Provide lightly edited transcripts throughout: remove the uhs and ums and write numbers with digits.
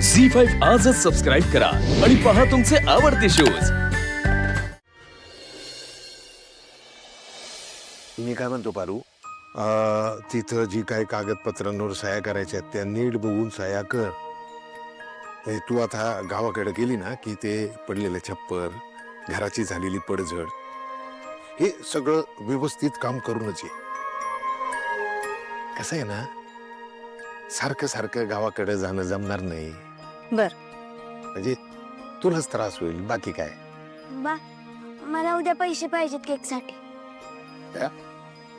झी5 आजच सबस्क्राईब करा आणि पहा तुमचे आवडते शोज। मी काय म्हणतो पारू, तिथं जी काही कागदपत्रांवर सह्या करायच्या त्या नीट बघून सह्या कर। तू आता गावाकडे गेली ना की ते पडलेले छप्पर, घराची झालेली पडझड, हे सगळं व्यवस्थित काम करूनच ये। कसं आहे ना, सारखं सारखं गावाकडे जाणं जमणार नाही। बर, म्हणजे तुलाच त्रास होईल, बाकी काय। बा मला उद्या पैसे पाहिजेत केक साठी।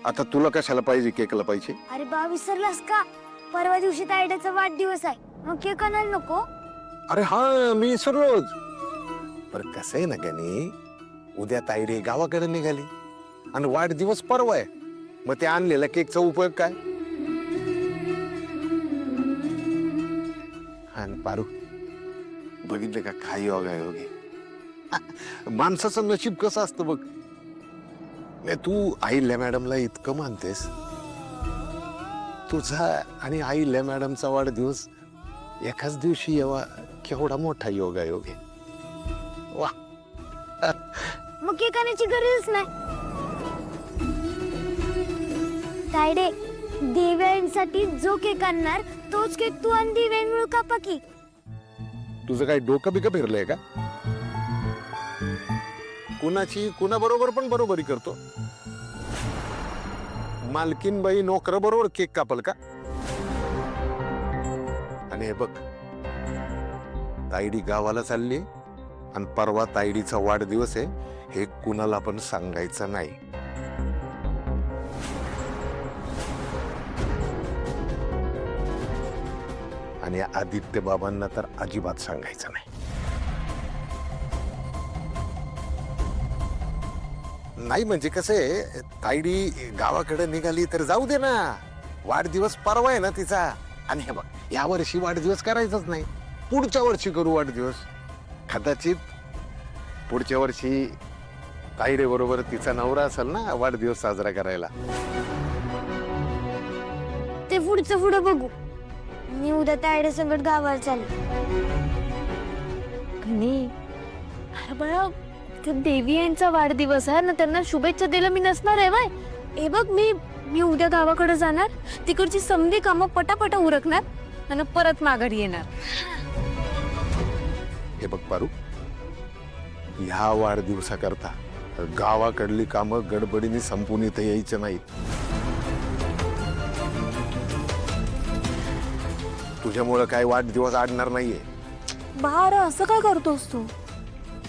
आता तुला कशाला पाहिजे, केकला पाहिजे? अरे बा विसरलास का? परवा दिवशी तायड्याचा वाढदिवस आहे, मग केक आणायला नको? अरे हा, मी विसरलोच। पर कसं आहे ना गणी, उद्या तायडे गावाकडे निघाली आणि वाढदिवस परवा आहे, मग ते आणलेला केकचा उपयोग काय? आणि पारू, बघितलं का काय योगा योगे, माणसाचं नशीब कसं असतं बघ। तू आईल्या मॅडमला इतकं मानतेस, तुझा आणि आईल्या मॅडमचा वाढदिवस एकाच दिवशी यावा, केवढा मोठा योगा योगे। वा, मग केक आणायची गरजच नाही। तायडे देव्यांसाठी जो केक आणणार तोच केक तू आणि देव्यां मिळून कापा की। तुझं काय डोकं बिकं फिरलंय का? कुणाची कुणाबरोबर पण बरोबरी करतो? मालकीन बाई नोकर बरोबर केक कापल का? आणि हे बघ, तायडी गावाला चालली आणि परवा तायडीचा वाढदिवस आहे, हे कुणाला पण सांगायचं नाही। आणि आदित्य बाबांना तर अजिबात सांगायचं नाही। नाही म्हणजे कसं आहे, तायडी गावाकडे निघाली तर जाऊ दे ना, वाढदिवस परवा आहे ना तिचा। आणि हे बघ, या वर्षी वाढदिवस करायचाच नाही, पुढच्या वर्षी करू वाढदिवस। कदाचित पुढच्या वर्षी तायडे बरोबर तिचा नवरा असेल ना वाढदिवस साजरा करायला। ते पुढचं पुढं बघू। मी उद्या तायडे संगत गावाला चालले। अरे बळा, देवी यांचा वाढदिवस आहे ना, त्यांना शुभेच्छा द्यायला मी नसणार आहे बाय। हे बघ, मी उद्या गावाकडे जाणार, तिकडची समधी कामं पटापटा उरकणार आणि परत माघारी येणार। हे बघ पारू, ह्या वाढदिवसाकरता गावाकडली कामं गडबडीने संपून इथे यायचं नाहीत। तुझ्यामुळे काय वाढदिवस आडणार नाहीये। बार असं काय करतोस तू?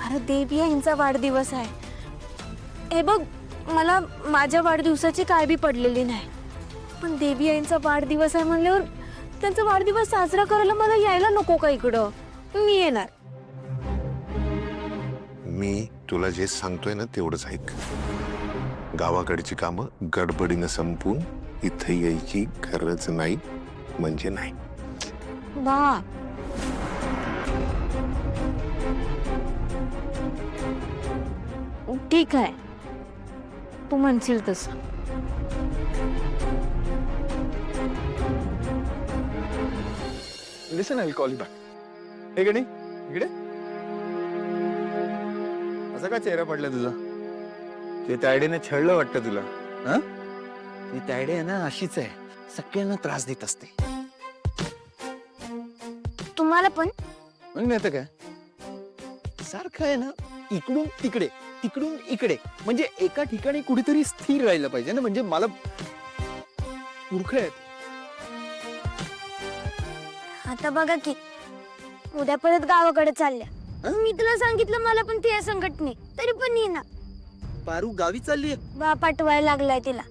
अरे देवी यांचा वाढदिवस आहे। हे बघ, मला माझ्या वाढदिवसाची काय बी पडलेली नाही, पण देवी यांचा वाढदिवस आहे म्हणल्यावर त्यांचा वाढदिवस साजरा करायला मला यायला नको का इकडं? मी येणार। मी तुला जे सांगतोय ना तेवढंच ऐक। गावाकडची कामं गडबडीनं संपून इथे यायची गरज नाही, म्हणजे नाही। बा ठीक आहे, तू म्हणशील तसं। Listen, I'll call you back. हे गणी, इकडे असा का चेहरा पडला तुझा? ते तायडीने छळलं वाटतं तुला? हा, ती तायडी आहे ना, अशीच आहे, सगळ्यांना त्रास देत असते। तुम्हाला पण? म्हणजे नाही तर काय, सारखं आहे ना, इकडून तिकडे तिकडून इकडे, म्हणजे एका ठिकाणी कुठेतरी स्थिर राहिलं पाहिजे ना। म्हणजे मला मूर्ख आहेत। आता बघा की, उद्या परत गावाकडे चालल्या। मी तुला सांगितलं मला पण ती संघटने, तरी पण ये ना। पारू गावी चालली बा पाठवायला लागलाय तिला,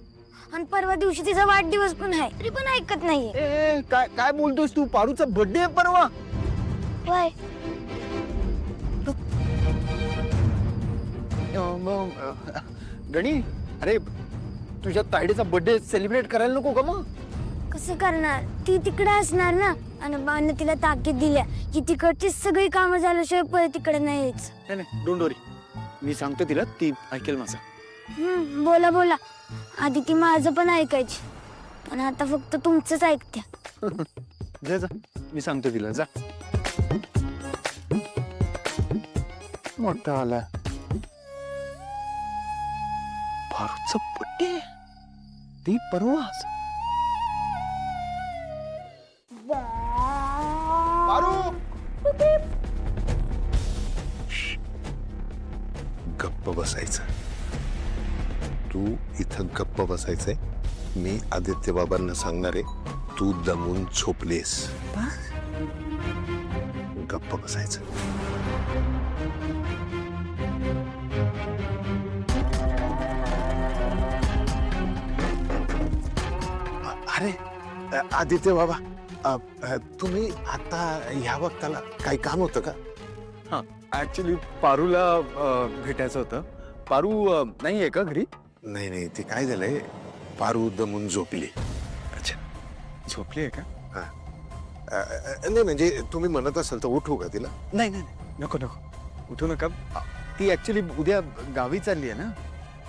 आणि परवा दिवशी तिचा वाढदिवस पण आहे, तरी पण ऐकत नाहीये। काय काय बोलतोस तू? पारूचा बर्थडे आहे परवा। वय गणी, अरे तुझ्या तायडीचा बर्थडे सेलिब्रेट करायला नको का? मग कसं करणार? ती तिकडे असणार ना, आणि बाने तिला ताकीद दिल्या की तिकडची सगळी कामं झाल्याशिवाय परत तिकडे नाही यायचं। नाही, डोंट वरी, मी सांगतो तिला, ती ऐकेल माझं। बोला बोला, आधी ती माझं पण ऐकायची, पण आता फक्त तुमचंच ऐकत्या। जा जा, मी सांगतो तिला, जा। मोठा आला. फारूकचा बड्डे ती परवाच. गप्प बसायचं. तू इथं गप्प बसायचंय. मी आदित्य बाबांना सांगणार आहे तू दमून झोपलेस. गप्प बसायचं. अरे आदित्य बाबा, तुम्ही आता ह्या वक्ताला काही काम होतं का? हा, ऍक्च्युली पारूला भेटायचं होतं. पारू नाहीये का घरी? नाही नाही, ते काय झालंय, पारू दमून झोपली. अच्छा, झोपली आहे का? नाही म्हणजे तुम्ही म्हणत असाल तर उठू का तिला? नाही नाही नाही, नको नको, उठू नका. ती ऍक्च्युली उद्या गावी चालली आहे ना,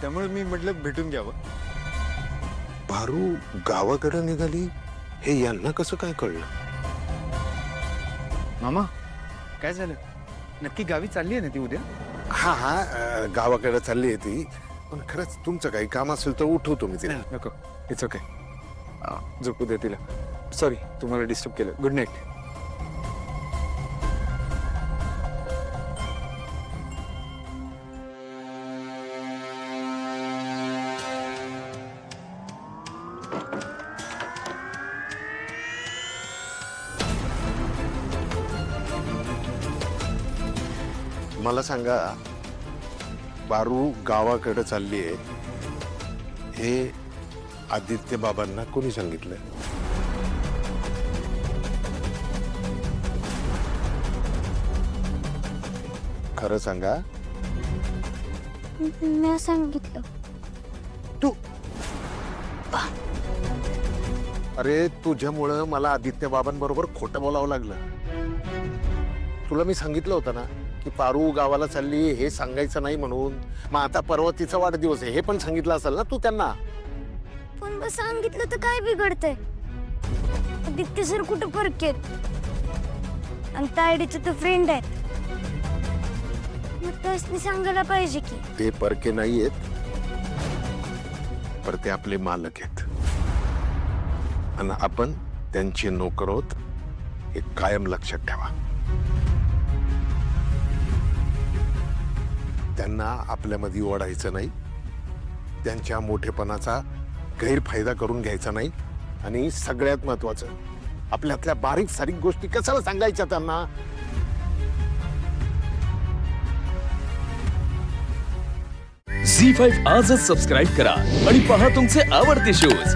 त्यामुळे मी म्हटलं भेटून घ्यावं. पारू गावाकडे निघाली हे यांना कसं काय कळलं? मामा, काय झालं? नक्की गावी चालली आहे ना ती उद्या? हा हा, गावाकडे चालली आहे ती. पण खरंच तुमचं काही काम असेल तर उठवतो मी तिला. नको, इट्स ओके, झोपू दे तिला. सॉरी तुम्हाला डिस्टर्ब केलं. Good night. मला सांगा, पारू गावाकडे चालली आहे हे आदित्य बाबांना कोणी सांगितलं? खरं सांगा. मी सांगितलं. तू अरे, तुझ्यामुळं मला आदित्य बाबांबरोबर खोटं बोलावं लागलं. तुला मी सांगितलं होतं ना की पारू गावाला चालली हे सांगायचं नाही म्हणून. मग आता परवा तिचा वाढदिवस आहे हे पण सांगितलं असेल ना तू त्यांना? पण मग सांगितलं तर काय बिघडतंय? आदित्य सर कुठं परकेत आणि तायडीचे तर फ्रेंड आहेत. मग त्यासनी सांगायला पाहिजे की. ते परके नाही आहेत, पर ते आपले मालक आहेत आणि आपण त्यांचे नोकर आहोत हे कायम लक्षात ठेवा. त्यांना आपल्यामध्ये ओढायचं नाही, त्यांच्या मोठेपणाचा गैरफायदा करून घ्यायचा नाही आणि सगळ्यात महत्वाचं, आपल्यातल्या बारीक सारीक गोष्टी कशाला सांगायच्या त्यांना? झी 5 आजच सबस्क्राईब करा आणि पहा तुमचे आवडते शोज